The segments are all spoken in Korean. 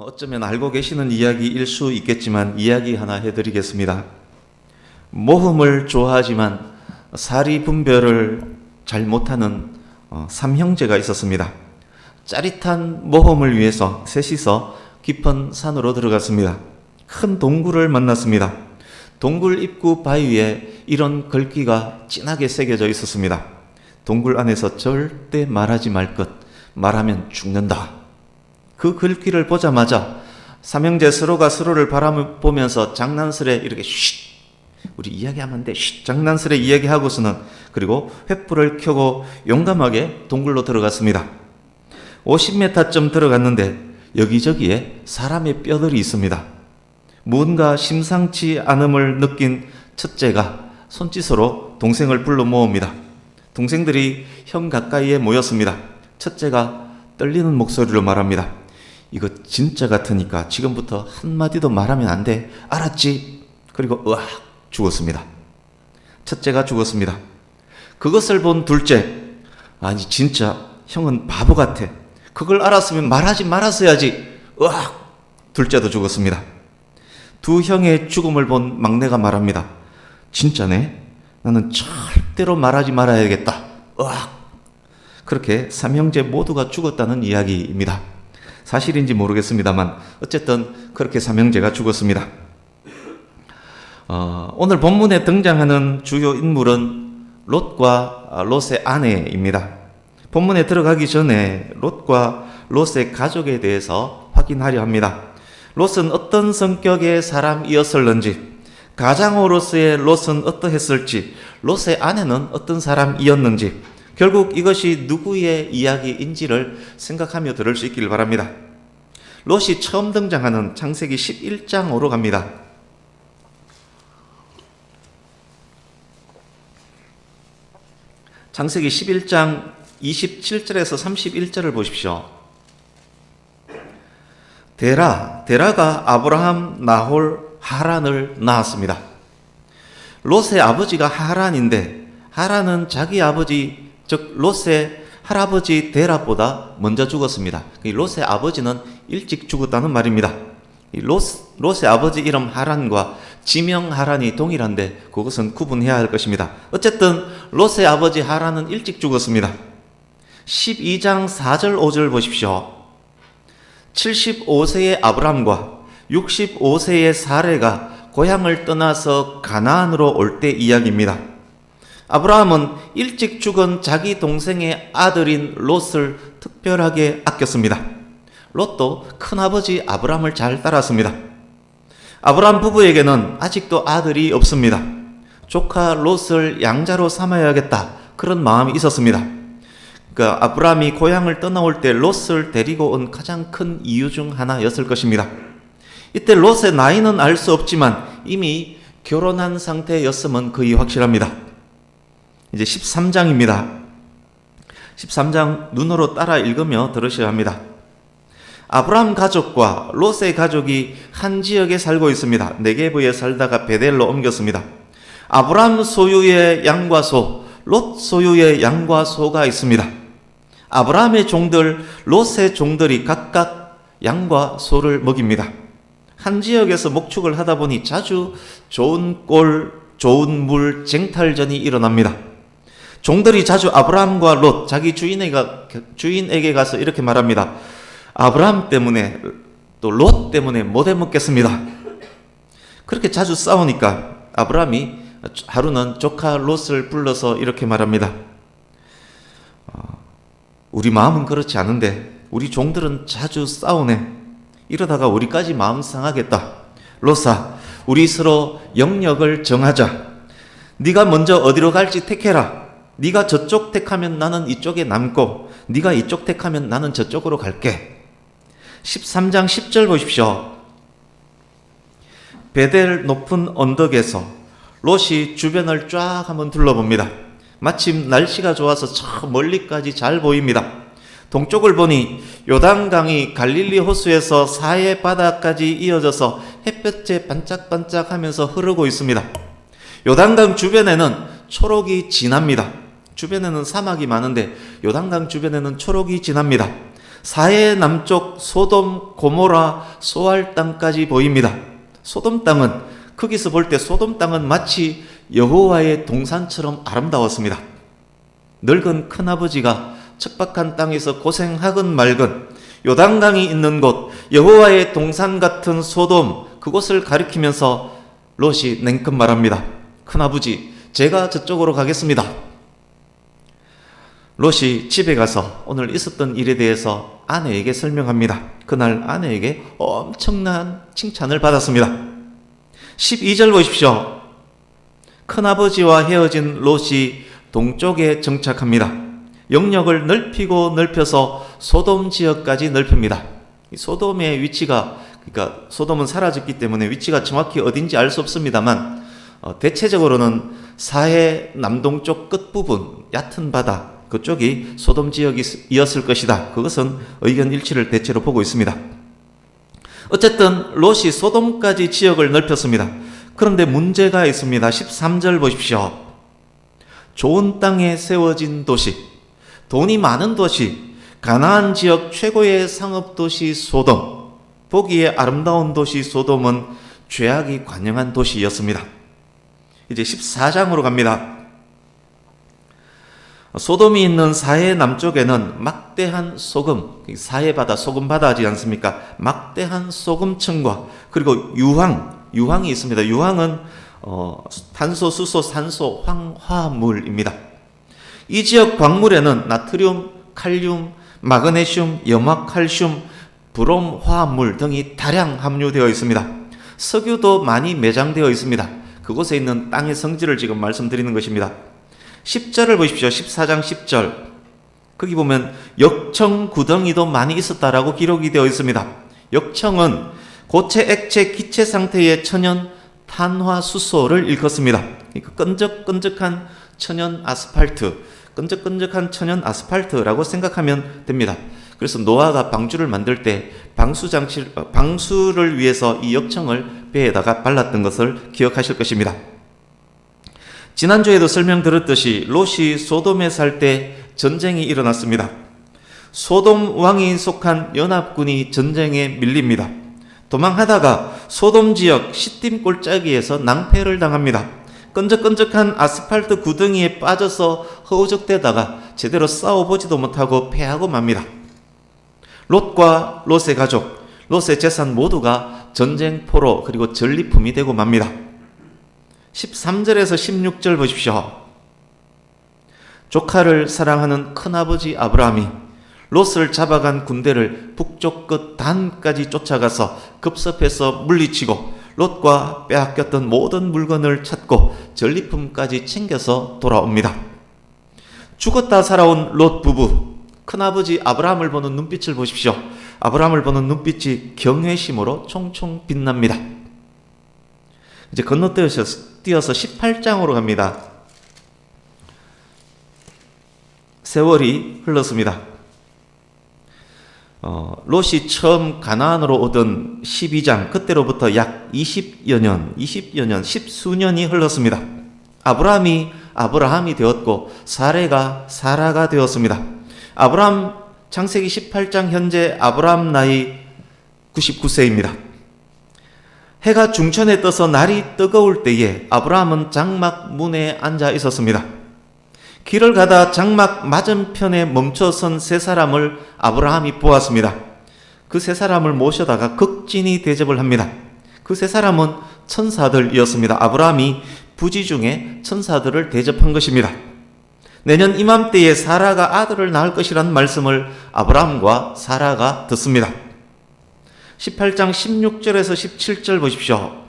어쩌면 알고 계시는 이야기일 수 있겠지만 이야기 하나 해드리겠습니다. 모험을 좋아하지만 사리 분별을 잘 못하는 삼형제가 있었습니다. 짜릿한 모험을 위해서 셋이서 깊은 산으로 들어갔습니다. 큰 동굴을 만났습니다. 동굴 입구 바위에 이런 글귀가 진하게 새겨져 있었습니다. 동굴 안에서 절대 말하지 말 것, 말하면 죽는다. 그 글귀를 보자마자 삼형제 서로가 서로를 바라보면서 장난스레 이렇게 쉿, 우리 이야기하면 안 돼, 쉿, 장난스레 이야기하고서는 그리고 횃불을 켜고 용감하게 동굴로 들어갔습니다. 50m쯤 들어갔는데 여기저기에 사람의 뼈들이 있습니다. 뭔가 심상치 않음을 느낀 첫째가 손짓으로 동생을 불러 모읍니다. 동생들이 형 가까이에 모였습니다. 첫째가 떨리는 목소리로 말합니다. 이거 진짜 같으니까 지금부터 한마디도 말하면 안 돼. 알았지? 그리고 으악 죽었습니다. 첫째가 죽었습니다. 그것을 본 둘째, 아니 진짜 형은 바보 같아. 그걸 알았으면 말하지 말았어야지. 으악 둘째도 죽었습니다. 두 형의 죽음을 본 막내가 말합니다. 진짜네? 나는 절대로 말하지 말아야겠다. 으악. 그렇게 삼형제 모두가 죽었다는 이야기입니다. 사실인지 모르겠습니다만 어쨌든 그렇게 삼형제가 죽었습니다. 오늘 본문에 등장하는 주요 인물은 롯과 롯의 아내입니다. 본문에 들어가기 전에 롯과 롯의 가족에 대해서 확인하려 합니다. 롯은 어떤 성격의 사람이었을는지, 가장으로서의 롯은 어떠했을지, 롯의 아내는 어떤 사람이었는지, 결국 이것이 누구의 이야기인지를 생각하며 들을 수 있기를 바랍니다. 롯이 처음 등장하는 창세기 11장으로 갑니다. 창세기 11장 27절에서 31절을 보십시오. 데라가 아브라함, 나홀, 하란을 낳았습니다. 롯의 아버지가 하란인데 하란은 자기 아버지 즉 롯의 할아버지 데라보다 먼저 죽었습니다. 롯의 아버지는 일찍 죽었다는 말입니다. 롯의 아버지 이름 하란과 지명 하란이 동일한데 그것은 구분해야 할 것입니다. 어쨌든 롯의 아버지 하란은 일찍 죽었습니다. 12장 4절 5절 보십시오. 75세의 아브람과 65세의 사레가 고향을 떠나서 가나안으로 올 때 이야기입니다. 아브라함은 일찍 죽은 자기 동생의 아들인 롯을 특별하게 아꼈습니다. 롯도 큰아버지 아브람을 잘 따랐습니다. 아브람 부부에게는 아직도 아들이 없습니다. 조카 롯을 양자로 삼아야겠다 그런 마음이 있었습니다. 그러니까 아브람이 고향을 떠나올 때 롯을 데리고 온 가장 큰 이유 중 하나였을 것입니다. 이때 롯의 나이는 알 수 없지만 이미 결혼한 상태였음은 거의 확실합니다. 이제 13장입니다. 13장 눈으로 따라 읽으며 들으셔야 합니다. 아브람 가족과 롯의 가족이 한 지역에 살고 있습니다. 네게브에 살다가 베델로 옮겼습니다. 아브람 소유의 양과 소, 롯 소유의 양과 소가 있습니다. 아브라함의 종들, 롯의 종들이 각각 양과 소를 먹입니다. 한 지역에서 목축을 하다 보니 자주 좋은 꼴, 좋은 물, 쟁탈전이 일어납니다. 종들이 자주 아브라함과 롯, 자기 주인에게 가서 이렇게 말합니다. 아브라함 때문에 또 롯 때문에 못 해먹겠습니다. 그렇게 자주 싸우니까 아브라함이 하루는 조카 롯을 불러서 이렇게 말합니다. 우리 마음은 그렇지 않은데 우리 종들은 자주 싸우네. 이러다가 우리까지 마음 상하겠다. 롯아, 우리 서로 영역을 정하자. 네가 먼저 어디로 갈지 택해라. 네가 저쪽 택하면 나는 이쪽에 남고 네가 이쪽 택하면 나는 저쪽으로 갈게. 13장 10절 보십시오. 베델 높은 언덕에서 롯이 주변을 쫙 한번 둘러봅니다. 마침 날씨가 좋아서 저 멀리까지 잘 보입니다. 동쪽을 보니 요단강이 갈릴리 호수에서 사해 바다까지 이어져서 햇볕에 반짝반짝하면서 흐르고 있습니다. 요단강 주변에는 초록이 진합니다. 주변에는 사막이 많은데 요단강 주변에는 초록이 진합니다. 사해 남쪽 소돔, 고모라, 소알 땅까지 보입니다. 소돔 땅은 거기서 볼 때 소돔 땅은 마치 여호와의 동산처럼 아름다웠습니다. 늙은 큰아버지가 척박한 땅에서 고생하건 말건 요단강이 있는 곳 여호와의 동산 같은 소돔 그곳을 가리키면서 롯이 냉큼 말합니다. 큰아버지, 제가 저쪽으로 가겠습니다. 롯이 집에 가서 오늘 있었던 일에 대해서 아내에게 설명합니다. 그날 아내에게 엄청난 칭찬을 받았습니다. 12절 보십시오. 큰아버지와 헤어진 롯이 동쪽에 정착합니다. 영역을 넓히고 넓혀서 소돔 지역까지 넓힙니다. 소돔의 위치가, 그러니까 소돔은 사라졌기 때문에 위치가 정확히 어딘지 알 수 없습니다만 대체적으로는 사해 남동쪽 끝부분 얕은 바다 그쪽이 소돔 지역이었을 것이다. 그것은 의견 일치를 대체로 보고 있습니다. 어쨌든 롯이 소돔까지 지역을 넓혔습니다. 그런데 문제가 있습니다. 13절 보십시오. 좋은 땅에 세워진 도시, 돈이 많은 도시, 가나안 지역 최고의 상업도시 소돔, 보기에 아름다운 도시 소돔은 죄악이 관영한 도시였습니다. 이제 14장으로 갑니다. 소돔이 있는 사해 남쪽에는 막대한 소금, 사해 바다, 소금 바다지 않습니까? 막대한 소금층과 그리고 유황이 있습니다. 유황은 탄소, 수소, 산소, 화합물입니다. 이 지역 광물에는 나트륨, 칼륨, 마그네슘, 염화칼슘, 브롬 화합물 등이 다량 함유되어 있습니다. 석유도 많이 매장되어 있습니다. 그곳에 있는 땅의 성질을 지금 말씀드리는 것입니다. 10절을 보십시오. 14장 10절. 거기 보면 역청 구덩이도 많이 있었다라고 기록이 되어 있습니다. 역청은 고체, 액체, 기체 상태의 천연 탄화수소를 일컫습니다. 끈적끈적한 천연 아스팔트, 끈적끈적한 천연 아스팔트라고 생각하면 됩니다. 그래서 노아가 방주를 만들 때 방수를 위해서 이 역청을 배에다가 발랐던 것을 기억하실 것입니다. 지난주에도 설명드렸듯이 롯이 소돔에 살 때 전쟁이 일어났습니다. 소돔 왕이 속한 연합군이 전쟁에 밀립니다. 도망하다가 소돔 지역 시딤 골짜기에서 낭패를 당합니다. 끈적끈적한 아스팔트 구덩이에 빠져서 허우적대다가 제대로 싸워보지도 못하고 패하고 맙니다. 롯과 롯의 가족, 롯의 재산 모두가 전쟁포로 그리고 전리품이 되고 맙니다. 13절에서 16절 보십시오. 조카를 사랑하는 큰아버지 아브라함이 롯을 잡아간 군대를 북쪽 끝 단까지 쫓아가서 급습해서 물리치고 롯과 빼앗겼던 모든 물건을 찾고 전리품까지 챙겨서 돌아옵니다. 죽었다 살아온 롯 부부, 큰아버지 아브라함을 보는 눈빛을 보십시오. 아브라함을 보는 눈빛이 경외심으로 총총 빛납니다. 이제 건너뛰어서 18장으로 갑니다. 세월이 흘렀습니다. 롯이 처음 가나안으로 오던 12장, 그때로부터 약 20여 년, 십수년이 흘렀습니다. 아브라함이 되었고 사레가 사라가 되었습니다. 아브라함 창세기 18장 현재 아브라함 나이 99세입니다. 해가 중천에 떠서 날이 뜨거울 때에 아브라함은 장막 문에 앉아 있었습니다. 길을 가다 장막 맞은편에 멈춰선 세 사람을 아브라함이 보았습니다. 그 세 사람을 모셔다가 극진히 대접을 합니다. 그 세 사람은 천사들이었습니다. 아브라함이 부지 중에 천사들을 대접한 것입니다. 내년 이맘때에 사라가 아들을 낳을 것이라는 말씀을 아브라함과 사라가 듣습니다. 18장 16절에서 17절 보십시오.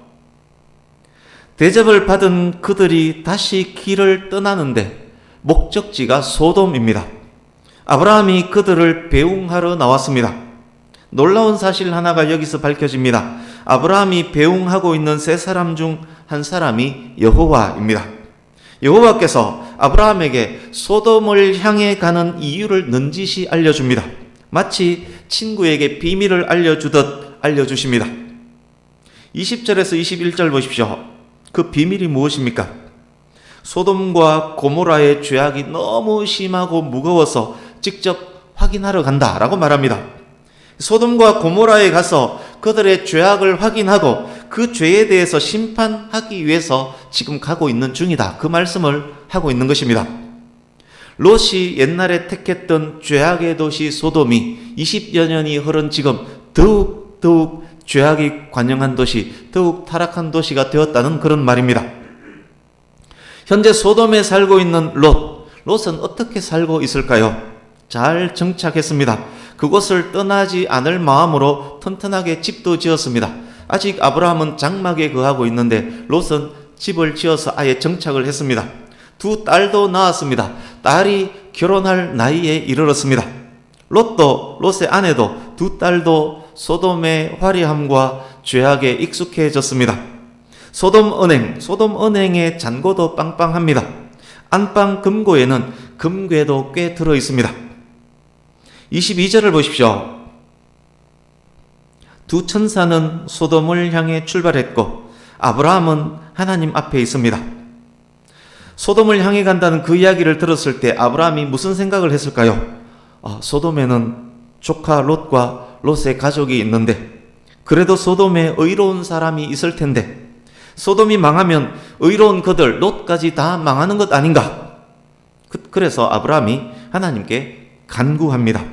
대접을 받은 그들이 다시 길을 떠나는데 목적지가 소돔입니다. 아브라함이 그들을 배웅하러 나왔습니다. 놀라운 사실 하나가 여기서 밝혀집니다. 아브라함이 배웅하고 있는 세 사람 중 한 사람이 여호와입니다. 여호와께서 아브라함에게 소돔을 향해 가는 이유를 넌지시 알려줍니다. 마치 친구에게 비밀을 알려주듯 알려주십니다. 20절에서 21절 보십시오. 그 비밀이 무엇입니까? 소돔과 고모라의 죄악이 너무 심하고 무거워서 직접 확인하러 간다라고 말합니다. 소돔과 고모라에 가서 그들의 죄악을 확인하고 그 죄에 대해서 심판하기 위해서 지금 가고 있는 중이다. 그 말씀을 하고 있는 것입니다. 롯이 옛날에 택했던 죄악의 도시 소돔이 20여 년이 흐른 지금 더욱 죄악이 관영한 도시, 더욱 타락한 도시가 되었다는 그런 말입니다. 현재 소돔에 살고 있는 롯은 어떻게 살고 있을까요? 잘 정착했습니다. 그곳을 떠나지 않을 마음으로 튼튼하게 집도 지었습니다. 아직 아브라함은 장막에 거하고 있는데 롯은 집을 지어서 아예 정착을 했습니다. 2 딸도 낳았습니다. 딸이 결혼할 나이에 이르렀습니다. 롯의 아내도 2 딸도 소돔의 화려함과 죄악에 익숙해졌습니다. 소돔 은행의 잔고도 빵빵합니다. 안방 금고에는 금괴도 꽤 들어 있습니다. 22절을 보십시오. 2 천사는 소돔을 향해 출발했고 아브라함은 하나님 앞에 있습니다. 소돔을 향해 간다는 그 이야기를 들었을 때 아브라함이 무슨 생각을 했을까요? 소돔에는 조카 롯의 가족이 있는데 그래도 소돔에 의로운 사람이 있을 텐데 소돔이 망하면 의로운 그들 롯까지 다 망하는 것 아닌가? 그래서 아브라함이 하나님께 간구합니다.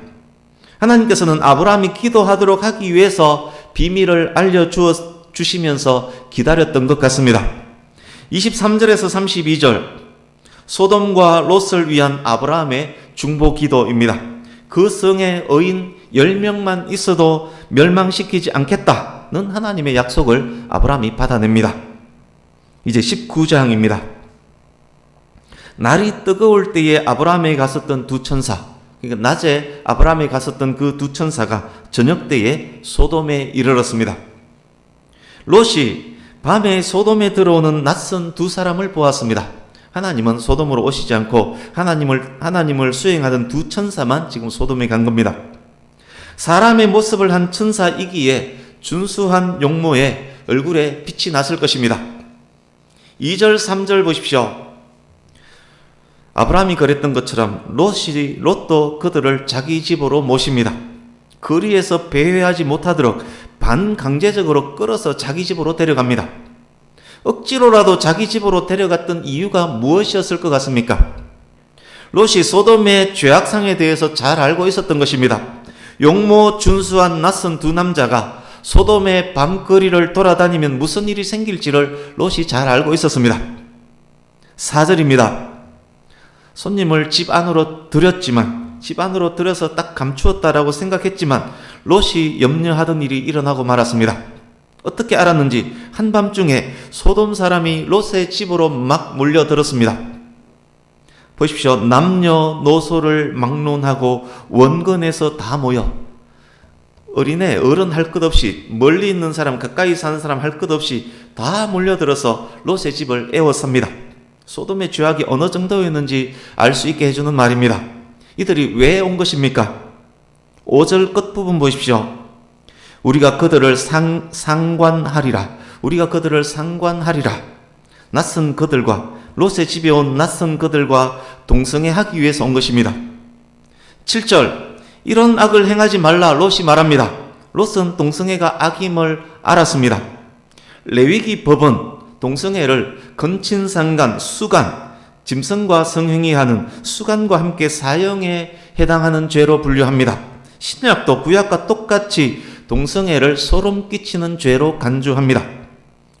하나님께서는 아브라함이 기도하도록 하기 위해서 비밀을 알려주시면서 기다렸던 것 같습니다. 23절에서 32절 소돔과 롯을 위한 아브라함의 중보 기도입니다. 그 성에 의인 10명만 있어도 멸망시키지 않겠다는 하나님의 약속을 아브라함이 받아냅니다. 이제 19장입니다. 날이 뜨거울 때에 아브라함에 갔었던 2 천사, 그러니까 낮에 아브라함에 갔었던 그 2 천사가 저녁 때에 소돔에 이르렀습니다. 롯이 밤에 소돔에 들어오는 낯선 2 사람을 보았습니다. 하나님은 소돔으로 오시지 않고 하나님을 수행하던 2 천사만 지금 소돔에 간 겁니다. 사람의 모습을 한 천사이기에 준수한 용모에 얼굴에 빛이 났을 것입니다. 2절 3절 보십시오. 아브라함이 그랬던 것처럼 롯도 그들을 자기 집으로 모십니다. 거리에서 배회하지 못하도록 반강제적으로 끌어서 자기 집으로 데려갑니다. 억지로라도 자기 집으로 데려갔던 이유가 무엇이었을 것 같습니까? 롯이 소돔의 죄악상에 대해서 잘 알고 있었던 것입니다. 용모 준수한 낯선 2 남자가 소돔의 밤거리를 돌아다니면 무슨 일이 생길지를 롯이 잘 알고 있었습니다. 4절입니다. 손님을 집 안으로 들여서 딱 감추었다라고 생각했지만 롯이 염려하던 일이 일어나고 말았습니다. 어떻게 알았는지 한밤중에 소돔 사람이 롯의 집으로 막 몰려들었습니다. 보십시오. 남녀노소를 막론하고 원근에서 다 모여 어린애, 어른 할 것 없이 멀리 있는 사람, 가까이 사는 사람 할 것 없이 다 몰려들어서 롯의 집을 에워쌉니다. 소돔의 죄악이 어느 정도였는지 알 수 있게 해주는 말입니다. 이들이 왜 온 것입니까? 5절 끝부분 보십시오. 우리가 그들을 상관하리라. 낯선 그들과 롯의 집에 온 낯선 그들과 동성애하기 위해서 온 것입니다. 7절 이런 악을 행하지 말라 롯이 말합니다. 롯은 동성애가 악임을 알았습니다. 레위기 법은 동성애를 건친상간, 수간, 짐승과 성행위하는 수간과 함께 사형에 해당하는 죄로 분류합니다. 신약도 구약과 똑같이 동성애를 소름 끼치는 죄로 간주합니다.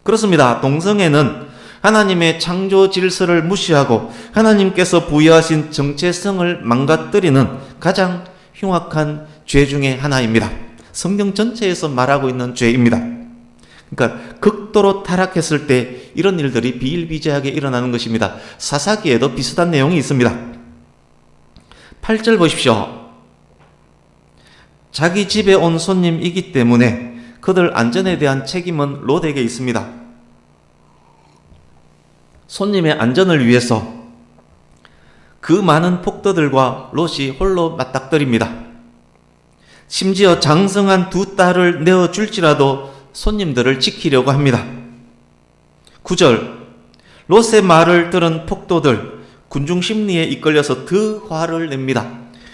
그렇습니다. 동성애는 하나님의 창조 질서를 무시하고 하나님께서 부여하신 정체성을 망가뜨리는 가장 흉악한 죄 중에 하나입니다. 성경 전체에서 말하고 있는 죄입니다. 그러니까 극도로 타락했을 때 이런 일들이 비일비재하게 일어나는 것입니다. 사사기에도 비슷한 내용이 있습니다. 8절 보십시오. 자기 집에 온 손님이기 때문에 그들 안전에 대한 책임은 롯에게 있습니다. 손님의 안전을 위해서 그 많은 폭도들과 롯이 홀로 맞닥뜨립니다. 심지어 장성한 2 딸을 내어줄지라도 손님들을 지키려고 합니다. 9절 롯의 말을 들은 폭도들 군중 심리에 이끌려서 더 화를 냅니다.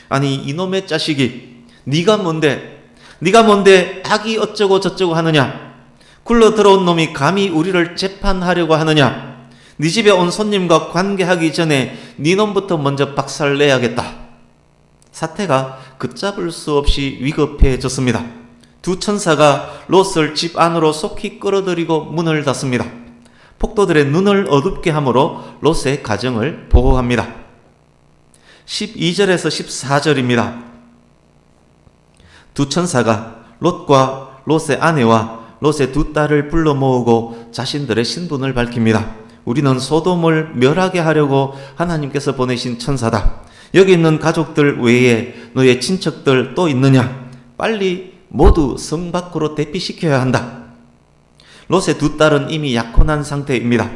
아니 이놈의 자식이 네가 뭔데 악이 어쩌고 저쩌고 하느냐? 굴러 들어온 놈이 감히 우리를 재판하려고 하느냐? 네 집에 온 손님과 관계하기 전에 네 놈부터 먼저 박살내야겠다. 사태가 걷잡을 수 없이 위급해졌습니다. 두 천사가 롯을 집 안으로 속히 끌어들이고 문을 닫습니다. 폭도들의 눈을 어둡게 함으로 롯의 가정을 보호합니다. 12절에서 14절입니다. 두 천사가 롯과 롯의 아내와 롯의 두 딸을 불러 모으고 자신들의 신분을 밝힙니다. 우리는 소돔을 멸하게 하려고 하나님께서 보내신 천사다. 여기 있는 가족들 외에 너의 친척들 또 있느냐? 빨리 모두 성 밖으로 대피시켜야 한다. 롯의 두 딸은 이미 약혼한 상태입니다.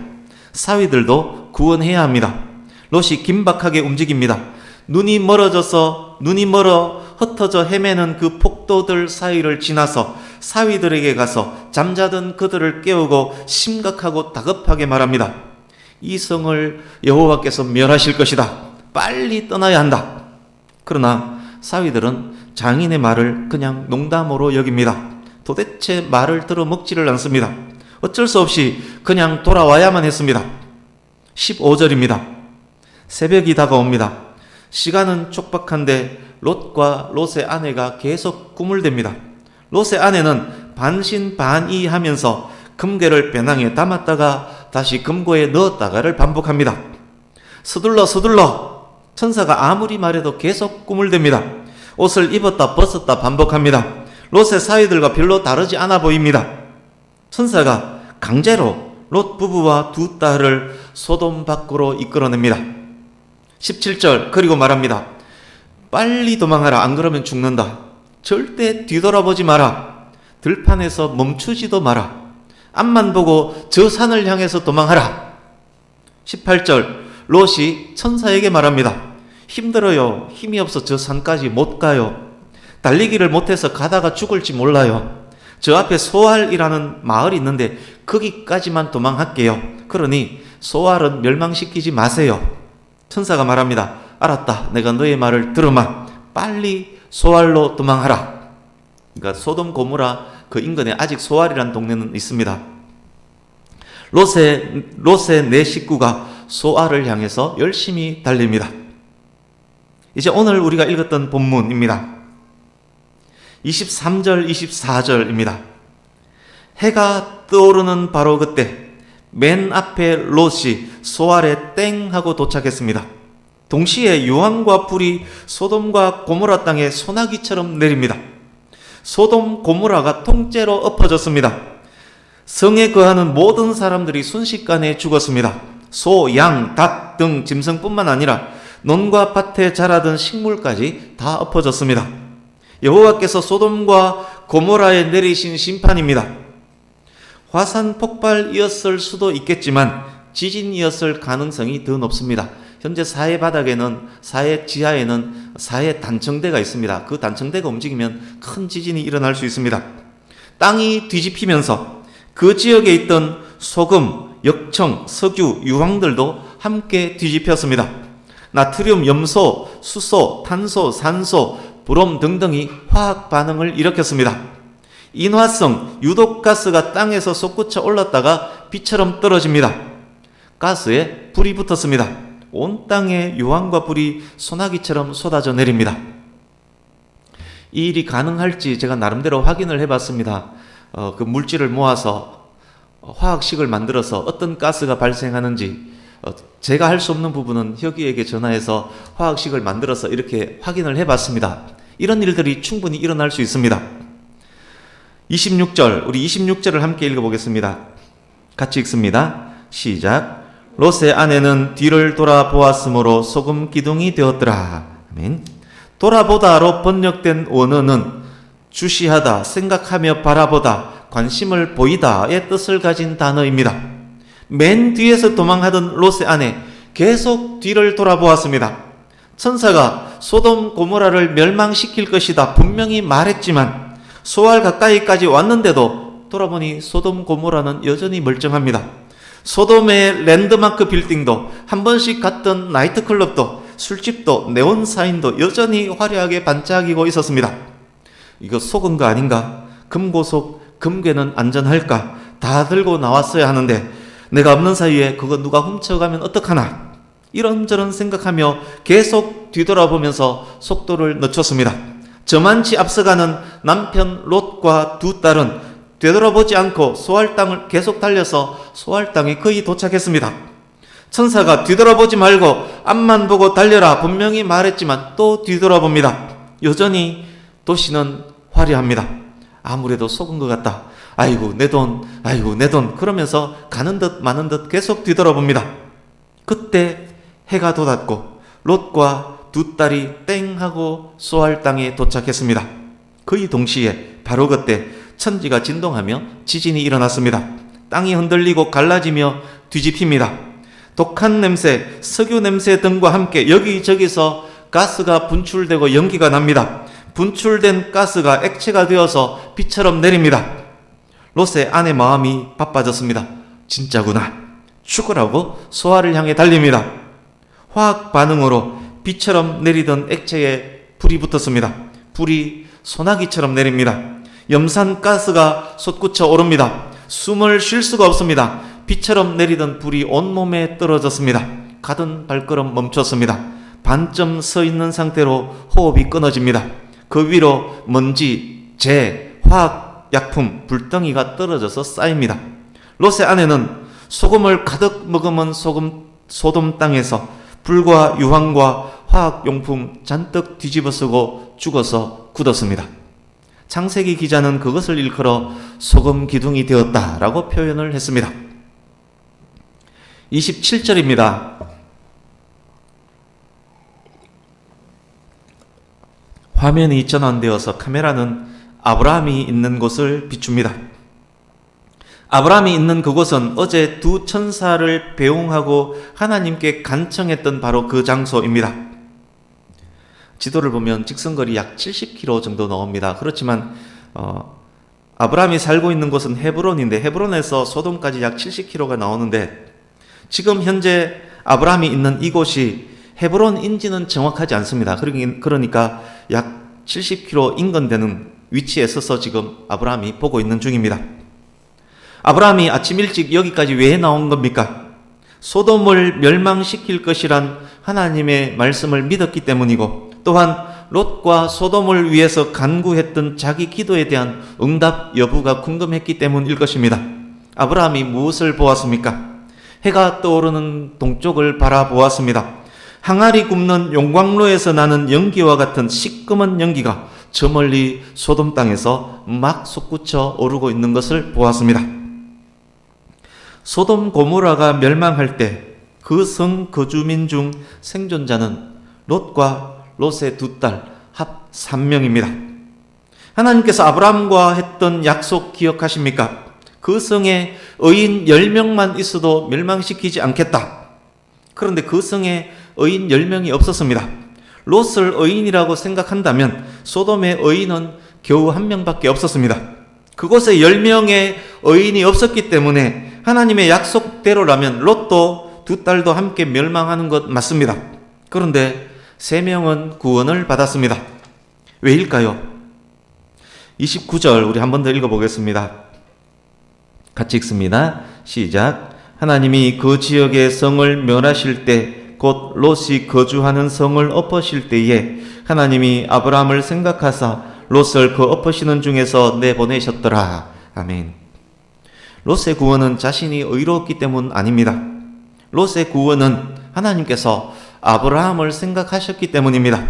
사위들도 구원해야 합니다. 롯이 긴박하게 움직입니다. 눈이 멀어 흩어져 헤매는 그 폭도들 사이를 지나서 사위들에게 가서 잠자던 그들을 깨우고 심각하고 다급하게 말합니다. 이 성을 여호와께서 멸하실 것이다. 빨리 떠나야 한다. 그러나 사위들은 장인의 말을 그냥 농담으로 여깁니다. 도대체 말을 들어 먹지를 않습니다. 어쩔 수 없이 그냥 돌아와야만 했습니다. 15절입니다. 새벽이 다가옵니다. 시간은 촉박한데 롯과 롯의 아내가 계속 꾸물댑니다. 롯의 아내는 반신반의하면서 금괴를 배낭에 담았다가 다시 금고에 넣었다가를 반복합니다. 서둘러. 천사가 아무리 말해도 계속 꾸물댑니다. 옷을 입었다 벗었다 반복합니다. 롯의 사위들과 별로 다르지 않아 보입니다. 천사가 강제로 롯 부부와 두 딸을 소돔 밖으로 이끌어냅니다. 17절 그리고 말합니다. 빨리 도망하라. 안 그러면 죽는다. 절대 뒤돌아보지 마라. 들판에서 멈추지도 마라. 앞만 보고 저 산을 향해서 도망하라. 18절 롯이 천사에게 말합니다. 힘들어요. 힘이 없어 저 산까지 못 가요. 달리기를 못해서 가다가 죽을지 몰라요. 저 앞에 소알이라는 마을이 있는데 거기까지만 도망할게요. 그러니 소알은 멸망시키지 마세요. 천사가 말합니다. 알았다. 내가 너의 말을 들으마. 빨리 소알로 도망하라. 그러니까 소돔 고모라 그 인근에 아직 소알이라는 동네는 있습니다. 롯의 네 식구가 소알을 향해서 열심히 달립니다. 이제 오늘 우리가 읽었던 본문입니다. 23절, 24절입니다. 해가 떠오르는 바로 그때 맨 앞에 롯이 소알에 땡 하고 도착했습니다. 동시에 유황과 불이 소돔과 고모라 땅에 소나기처럼 내립니다. 소돔 고모라가 통째로 엎어졌습니다. 성에 거하는 모든 사람들이 순식간에 죽었습니다. 소, 양, 닭 등 짐승뿐만 아니라 논과 밭에 자라던 식물까지 다 엎어졌습니다. 여호와께서 소돔과 고모라에 내리신 심판입니다. 화산 폭발이었을 수도 있겠지만 지진이었을 가능성이 더 높습니다. 현재 사해 바닥에는, 사해 지하에는 사해 단청대가 있습니다. 그 단청대가 움직이면 큰 지진이 일어날 수 있습니다. 땅이 뒤집히면서 그 지역에 있던 소금, 역청, 석유, 유황들도 함께 뒤집혔습니다. 나트륨, 염소, 수소, 탄소, 산소, 브롬 등등이 화학 반응을 일으켰습니다. 인화성, 유독가스가 땅에서 솟구쳐 올랐다가 비처럼 떨어집니다. 가스에 불이 붙었습니다. 온 땅에 유황과 불이 소나기처럼 쏟아져 내립니다. 이 일이 가능할지 제가 나름대로 확인을 해봤습니다. 그 물질을 모아서 화학식을 만들어서 어떤 가스가 발생하는지 제가 할 수 없는 부분은 혁이에게 전화해서 화학식을 만들어서 이렇게 확인을 해봤습니다. 이런 일들이 충분히 일어날 수 있습니다. 26절, 우리 26절을 함께 읽어보겠습니다. 같이 읽습니다. 시작. 롯의 아내는 뒤를 돌아보았으므로 소금 기둥이 되었더라. 아멘. 돌아보다로 번역된 원어는 주시하다, 생각하며 바라보다, 관심을 보이다의 뜻을 가진 단어입니다. 맨 뒤에서 도망하던 롯의 아내, 계속 뒤를 돌아보았습니다. 천사가 소돔 고모라를 멸망시킬 것이다 분명히 말했지만 소알 가까이까지 왔는데도 돌아보니 소돔 고모라는 여전히 멀쩡합니다. 소돔의 랜드마크 빌딩도, 한 번씩 갔던 나이트클럽도, 술집도 네온 사인도 여전히 화려하게 반짝이고 있었습니다. 이거 속은 거 아닌가? 금고속, 금괴는 안전할까? 다 들고 나왔어야 하는데 내가 없는 사이에 그거 누가 훔쳐가면 어떡하나? 이런저런 생각하며 계속 뒤돌아보면서 속도를 늦췄습니다. 저만치 앞서가는 남편 롯과 두 딸은 되돌아보지 않고 소알 땅을 계속 달려서 소알 땅에 거의 도착했습니다. 천사가 뒤돌아보지 말고 앞만 보고 달려라 분명히 말했지만 또 뒤돌아봅니다. 여전히 도시는 화려합니다. 아무래도 속은 것 같다. 아이고 내 돈, 아이고 내 돈 그러면서 가는 듯 마는 듯 계속 뒤돌아봅니다. 그때 해가 돋았고 롯과 두 딸이 땡 하고 소알 땅에 도착했습니다. 거의 동시에 바로 그때 천지가 진동하며 지진이 일어났습니다. 땅이 흔들리고 갈라지며 뒤집힙니다. 독한 냄새, 석유 냄새 등과 함께 여기저기서 가스가 분출되고 연기가 납니다. 분출된 가스가 액체가 되어서 비처럼 내립니다. 롯의 아내 마음이 바빠졌습니다. 진짜구나. 죽으라고 소알을 향해 달립니다. 화학 반응으로 비처럼 내리던 액체에 불이 붙었습니다. 불이 소나기처럼 내립니다. 염산 가스가 솟구쳐 오릅니다. 숨을 쉴 수가 없습니다. 비처럼 내리던 불이 온몸에 떨어졌습니다. 가던 발걸음 멈췄습니다. 반점 서 있는 상태로 호흡이 끊어집니다. 그 위로 먼지, 재, 화학 약품, 불덩이가 떨어져서 쌓입니다. 롯의 아내는 소금을 가득 머금은 소돔 땅에서 불과 유황과 화학용품 잔뜩 뒤집어 쓰고 죽어서 굳었습니다. 창세기 기자는 그것을 일컬어 소금 기둥이 되었다라고 표현을 했습니다. 27절입니다. 화면이 전환되어서 카메라는 아브라함이 있는 곳을 비춥니다. 아브라함이 있는 그곳은 어제 두 천사를 배웅하고 하나님께 간청했던 바로 그 장소입니다. 지도를 보면 직선거리 약 70km 정도 나옵니다. 그렇지만 아브라함이 살고 있는 곳은 헤브론인데 헤브론에서 소돔까지 약 70km가 나오는데 지금 현재 아브라함이 있는 이곳이 헤브론인지는 정확하지 않습니다. 그러니까 약 70km 인근되는 위치에 서서 지금 아브라함이 보고 있는 중입니다. 아브라함이 아침 일찍 여기까지 왜 나온 겁니까? 소돔을 멸망시킬 것이란 하나님의 말씀을 믿었기 때문이고 또한 롯과 소돔을 위해서 간구했던 자기 기도에 대한 응답 여부가 궁금했기 때문일 것입니다. 아브라함이 무엇을 보았습니까? 해가 떠오르는 동쪽을 바라보았습니다. 항아리 굽는 용광로에서 나는 연기와 같은 시꺼먼 연기가 저 멀리 소돔 땅에서 막 솟구쳐 오르고 있는 것을 보았습니다. 소돔 고모라가 멸망할 때 그 성 거주민 중 생존자는 롯과 롯의 두 딸 합 3명입니다. 하나님께서 아브라함과 했던 약속 기억하십니까? 그 성에 의인 10명만 있어도 멸망시키지 않겠다. 그런데 그 성에 의인 10명이 없었습니다. 롯을 의인이라고 생각한다면 소돔의 의인은 겨우 1명밖에 없었습니다. 그곳에 10명의 의인이 없었기 때문에 하나님의 약속대로라면 롯도 두 딸도 함께 멸망하는 것 맞습니다. 그런데 3명은 구원을 받았습니다. 왜일까요? 29절 우리 한 번 더 읽어보겠습니다. 같이 읽습니다. 시작. 하나님이 그 지역의 성을 멸하실 때 곧 롯이 거주하는 성을 엎으실 때에 하나님이 아브라함을 생각하사 롯을 그 엎으시는 중에서 내보내셨더라. 아멘. 롯의 구원은 자신이 의로웠기 때문 아닙니다. 롯의 구원은 하나님께서 아브라함을 생각하셨기 때문입니다.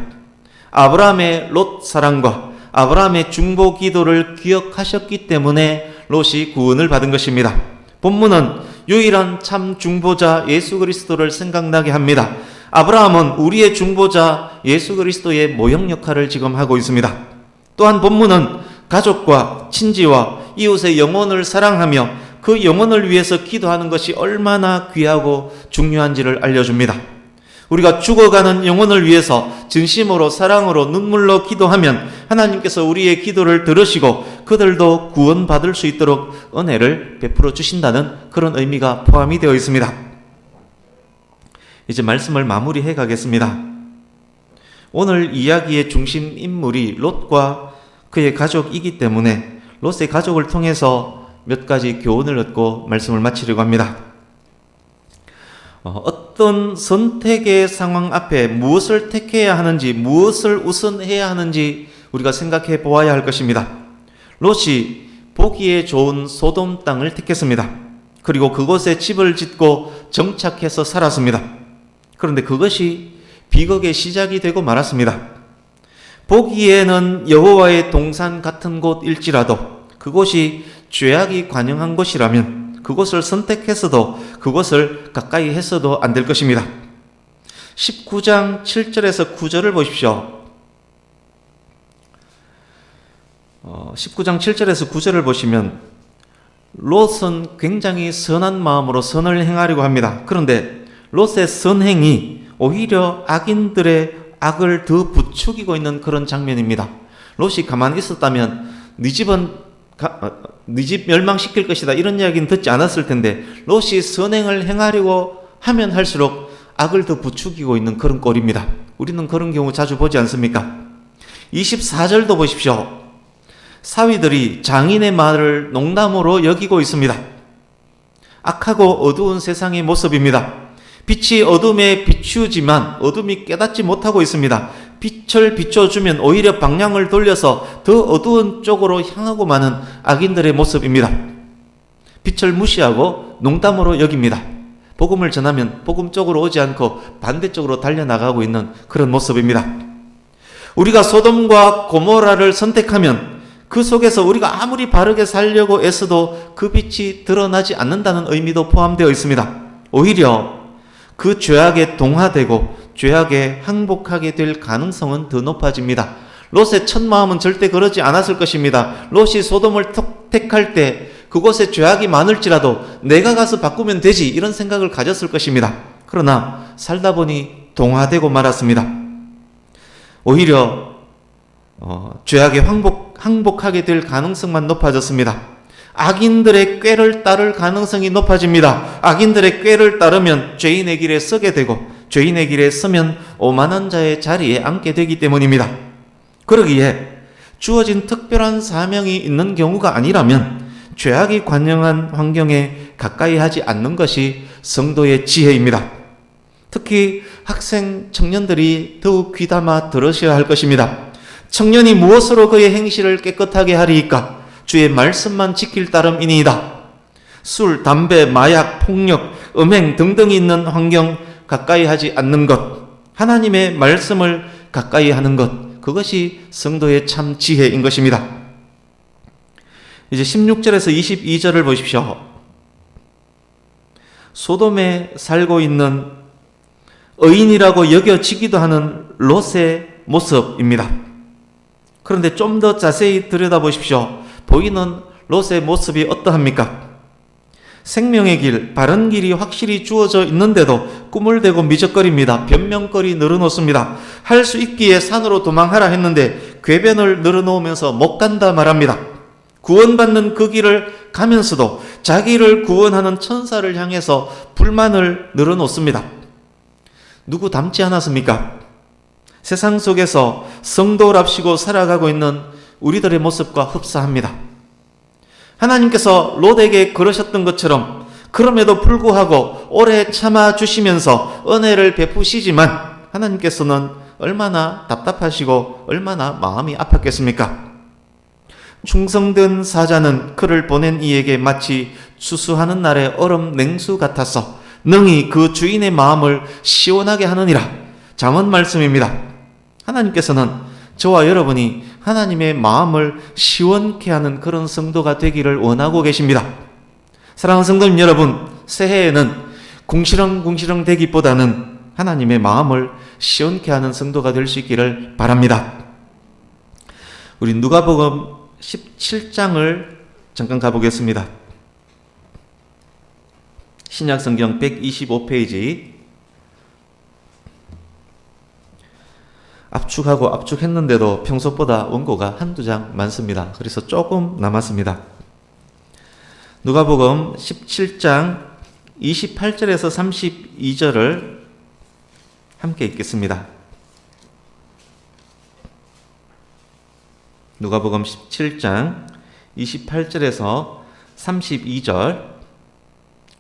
아브라함의 롯 사랑과 아브라함의 중보 기도를 기억하셨기 때문에 롯이 구원을 받은 것입니다. 본문은 유일한 참 중보자 예수 그리스도를 생각나게 합니다. 아브라함은 우리의 중보자 예수 그리스도의 모형 역할을 지금 하고 있습니다. 또한 본문은 가족과 친지와 이웃의 영혼을 사랑하며 그 영혼을 위해서 기도하는 것이 얼마나 귀하고 중요한지를 알려줍니다. 우리가 죽어가는 영혼을 위해서 진심으로 사랑으로 눈물로 기도하면 하나님께서 우리의 기도를 들으시고 그들도 구원받을 수 있도록 은혜를 베풀어 주신다는 그런 의미가 포함이 되어 있습니다. 이제 말씀을 마무리해 가겠습니다. 오늘 이야기의 중심 인물이 롯과 그의 가족이기 때문에 롯의 가족을 통해서 몇 가지 교훈을 얻고 말씀을 마치려고 합니다. 어떤 선택의 상황 앞에 무엇을 택해야 하는지, 무엇을 우선해야 하는지 우리가 생각해 보아야 할 것입니다. 롯이 보기에 좋은 소돔 땅을 택했습니다. 그리고 그곳에 집을 짓고 정착해서 살았습니다. 그런데 그것이 비극의 시작이 되고 말았습니다. 보기에는 여호와의 동산 같은 곳일지라도 그곳이 죄악이 관영한 곳이라면 그곳을 선택해서도 그곳을 가까이 해서도 안 될 것입니다. 19장 7절에서 9절을 보십시오. 19장 7절에서 9절을 보시면 롯은 굉장히 선한 마음으로 선을 행하려고 합니다. 그런데 롯의 선행이 오히려 악인들의 악을 더 부추기고 있는 그런 장면입니다. 롯이 가만히 있었다면 네 집 멸망시킬 것이다 이런 이야기는 듣지 않았을 텐데 롯이 선행을 행하려고 하면 할수록 악을 더 부추기고 있는 그런 꼴입니다. 우리는 그런 경우 자주 보지 않습니까? 24절도 보십시오. 사위들이 장인의 말을 농담으로 여기고 있습니다. 악하고 어두운 세상의 모습입니다. 빛이 어둠에 비추지만 어둠이 깨닫지 못하고 있습니다. 빛을 비춰주면 오히려 방향을 돌려서 더 어두운 쪽으로 향하고 마는 악인들의 모습입니다. 빛을 무시하고 농담으로 여깁니다. 복음을 전하면 복음 쪽으로 오지 않고 반대쪽으로 달려나가고 있는 그런 모습입니다. 우리가 소돔과 고모라를 선택하면 그 속에서 우리가 아무리 바르게 살려고 애써도 그 빛이 드러나지 않는다는 의미도 포함되어 있습니다. 오히려 그 죄악에 동화되고 죄악에 항복하게 될 가능성은 더 높아집니다. 롯의 첫 마음은 절대 그러지 않았을 것입니다. 롯이 소돔을 택할 때 그곳에 죄악이 많을지라도 내가 가서 바꾸면 되지 이런 생각을 가졌을 것입니다. 그러나 살다 보니 동화되고 말았습니다. 오히려 죄악에 항복하게 될 가능성만 높아졌습니다. 악인들의 꾀를 따를 가능성이 높아집니다. 악인들의 꾀를 따르면 죄인의 길에 서게 되고 죄인의 길에 서면 오만한 자의 자리에 앉게 되기 때문입니다. 그러기에 주어진 특별한 사명이 있는 경우가 아니라면 죄악이 관영한 환경에 가까이 하지 않는 것이 성도의 지혜입니다. 특히 학생 청년들이 더욱 귀담아 들으셔야 할 것입니다. 청년이 무엇으로 그의 행실을 깨끗하게 하리이까? 주의 말씀만 지킬 따름이니이다. 술, 담배, 마약, 폭력, 음행 등등이 있는 환경 가까이 하지 않는 것, 하나님의 말씀을 가까이 하는 것, 그것이 성도의 참 지혜인 것입니다. 이제 16절에서 22절을 보십시오. 소돔에 살고 있는 의인이라고 여겨지기도 하는 롯의 모습입니다. 그런데 좀 더 자세히 들여다보십시오. 보이는 롯의 모습이 어떠합니까? 생명의 길, 바른 길이 확실히 주어져 있는데도 꿈을 대고 미적거립니다. 변명거리 늘어놓습니다. 할 수 있기에 산으로 도망하라 했는데 궤변을 늘어놓으면서 못 간다 말합니다. 구원받는 그 길을 가면서도 자기를 구원하는 천사를 향해서 불만을 늘어놓습니다. 누구 닮지 않았습니까? 세상 속에서 성도랍시고 살아가고 있는 우리들의 모습과 흡사합니다. 하나님께서 롯에게 그러셨던 것처럼 그럼에도 불구하고 오래 참아주시면서 은혜를 베푸시지만 하나님께서는 얼마나 답답하시고 얼마나 마음이 아팠겠습니까? 충성된 사자는 그를 보낸 이에게 마치 추수하는 날의 얼음 냉수 같아서 능히 그 주인의 마음을 시원하게 하느니라. 잠언 말씀입니다. 하나님께서는 저와 여러분이 하나님의 마음을 시원케 하는 그런 성도가 되기를 원하고 계십니다. 사랑하는 성도님 여러분, 새해에는 궁시렁궁시렁 되기보다는 하나님의 마음을 시원케 하는 성도가 될 수 있기를 바랍니다. 우리 누가복음 17장을 잠깐 가보겠습니다. 신약성경 125페이지. 압축하고 압축했는데도 평소보다 원고가 한두 장 많습니다. 그래서 조금 남았습니다. 누가복음 17장 28절에서 32절을 함께 읽겠습니다. 누가복음 17장 28절에서 32절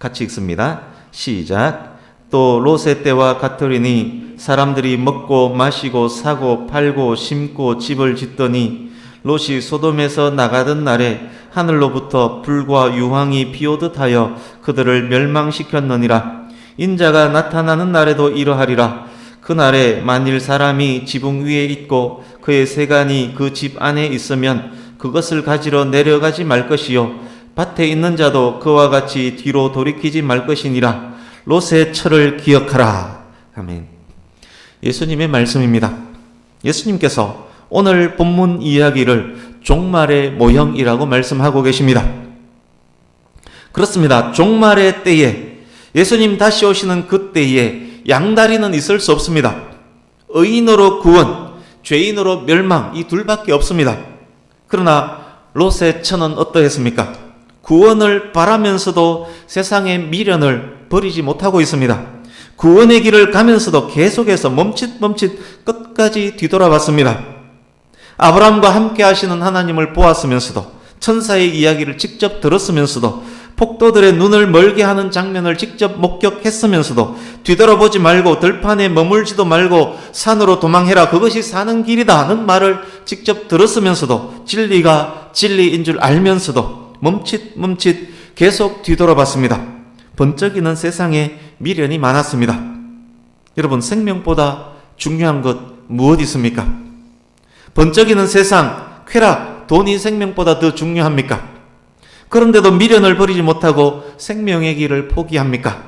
같이 읽습니다. 시작. 또 롯의 때와 같으리니 사람들이 먹고 마시고 사고 팔고 심고 집을 짓더니 롯이 소돔에서 나가던 날에 하늘로부터 불과 유황이 비오듯 하여 그들을 멸망시켰느니라. 인자가 나타나는 날에도 이러하리라. 그날에 만일 사람이 지붕 위에 있고 그의 세간이 그 집 안에 있으면 그것을 가지러 내려가지 말 것이요 밭에 있는 자도 그와 같이 뒤로 돌이키지 말 것이니라. 롯의 철을 기억하라. 아멘. 예수님의 말씀입니다. 예수님께서 오늘 본문 이야기를 종말의 모형이라고 말씀하고 계십니다. 그렇습니다. 종말의 때에, 예수님 다시 오시는 그 때에 양다리는 있을 수 없습니다. 의인으로 구원, 죄인으로 멸망, 이 둘밖에 없습니다. 그러나 롯의 처는 어떠했습니까? 구원을 바라면서도 세상의 미련을 버리지 못하고 있습니다. 구원의 길을 가면서도 계속해서 멈칫 끝까지 뒤돌아봤습니다. 아브라함과 함께 하시는 하나님을 보았으면서도, 천사의 이야기를 직접 들었으면서도, 폭도들의 눈을 멀게 하는 장면을 직접 목격했으면서도 뒤돌아보지 말고 들판에 머물지도 말고 산으로 도망해라, 그것이 사는 길이다 는 말을 직접 들었으면서도 진리가 진리인 줄 알면서도 멈칫 계속 뒤돌아봤습니다. 번쩍이는 세상에 미련이 많았습니다. 여러분, 생명보다 중요한 것 무엇 있습니까? 번쩍이는 세상, 쾌락, 돈이 생명보다 더 중요합니까? 그런데도 미련을 버리지 못하고 생명의 길을 포기합니까?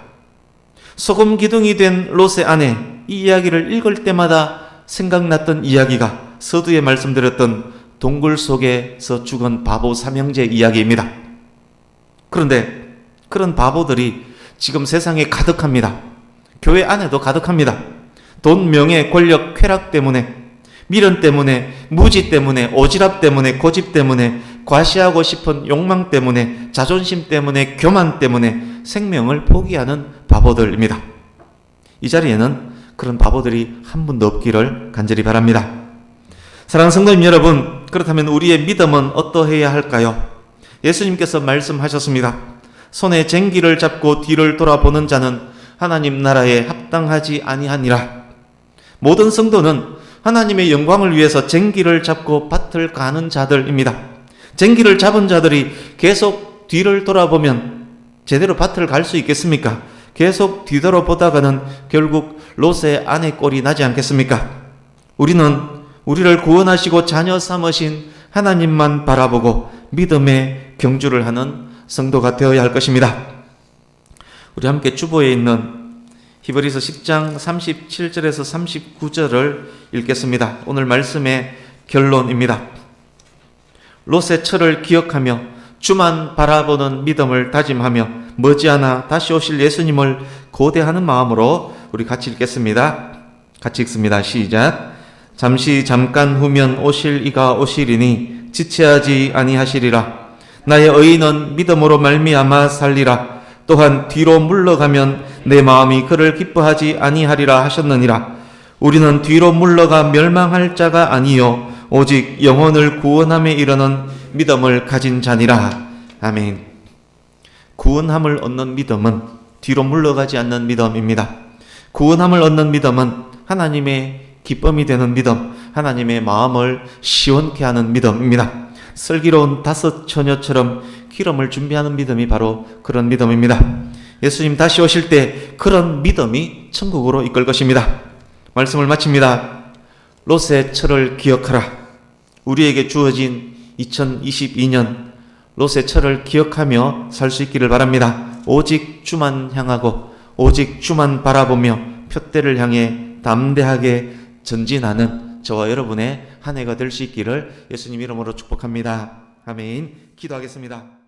소금 기둥이 된 롯의 아내, 이 이야기를 읽을 때마다 생각났던 이야기가 서두에 말씀드렸던 동굴 속에서 죽은 바보 삼형제 이야기입니다. 그런데 그런 바보들이 지금 세상에 가득합니다. 교회 안에도 가득합니다. 돈, 명예, 권력, 쾌락 때문에, 미련 때문에, 무지 때문에, 오지랖 때문에, 고집 때문에, 과시하고 싶은 욕망 때문에, 자존심 때문에, 교만 때문에 생명을 포기하는 바보들입니다. 이 자리에는 그런 바보들이 한 분도 없기를 간절히 바랍니다. 사랑하는 성도님 여러분, 그렇다면 우리의 믿음은 어떠해야 할까요? 예수님께서 말씀하셨습니다. 손에 쟁기를 잡고 뒤를 돌아보는 자는 하나님 나라에 합당하지 아니하니라. 모든 성도는 하나님의 영광을 위해서 쟁기를 잡고 밭을 가는 자들입니다. 쟁기를 잡은 자들이 계속 뒤를 돌아보면 제대로 밭을 갈 수 있겠습니까? 계속 뒤돌아보다가는 결국 롯의 아내 꼴이 나지 않겠습니까? 우리는 우리를 구원하시고 자녀 삼으신 하나님만 바라보고 믿음의 경주를 하는 성도가 되어야 할 것입니다. 우리 함께 주보에 있는 히브리서 10장 37절에서 39절을 읽겠습니다. 오늘 말씀의 결론입니다. 롯의 철을 기억하며 주만 바라보는 믿음을 다짐하며 머지않아 다시 오실 예수님을 고대하는 마음으로 우리 같이 읽겠습니다. 같이 읽습니다. 시작. 잠깐 후면 오실 이가 오시리니 지체하지 아니하시리라. 나의 의인은 믿음으로 말미암아 살리라. 또한 뒤로 물러가면 내 마음이 그를 기뻐하지 아니하리라 하셨느니라. 우리는 뒤로 물러가 멸망할 자가 아니요 오직 영혼을 구원함에 이르는 믿음을 가진 자니라. 아멘. 구원함을 얻는 믿음은 뒤로 물러가지 않는 믿음입니다. 구원함을 얻는 믿음은 하나님의 기쁨이 되는 믿음, 하나님의 마음을 시원케 하는 믿음입니다. 슬기로운 다섯 처녀처럼 기름을 준비하는 믿음이 바로 그런 믿음입니다. 예수님 다시 오실 때 그런 믿음이 천국으로 이끌 것입니다. 말씀을 마칩니다. 롯의 철을 기억하라. 우리에게 주어진 2022년 롯의 철을 기억하며 살 수 있기를 바랍니다. 오직 주만 향하고 오직 주만 바라보며 표대를 향해 담대하게 전진하는 저와 여러분의 한 해가 될 수 있기를 예수님 이름으로 축복합니다. 아멘. 기도하겠습니다.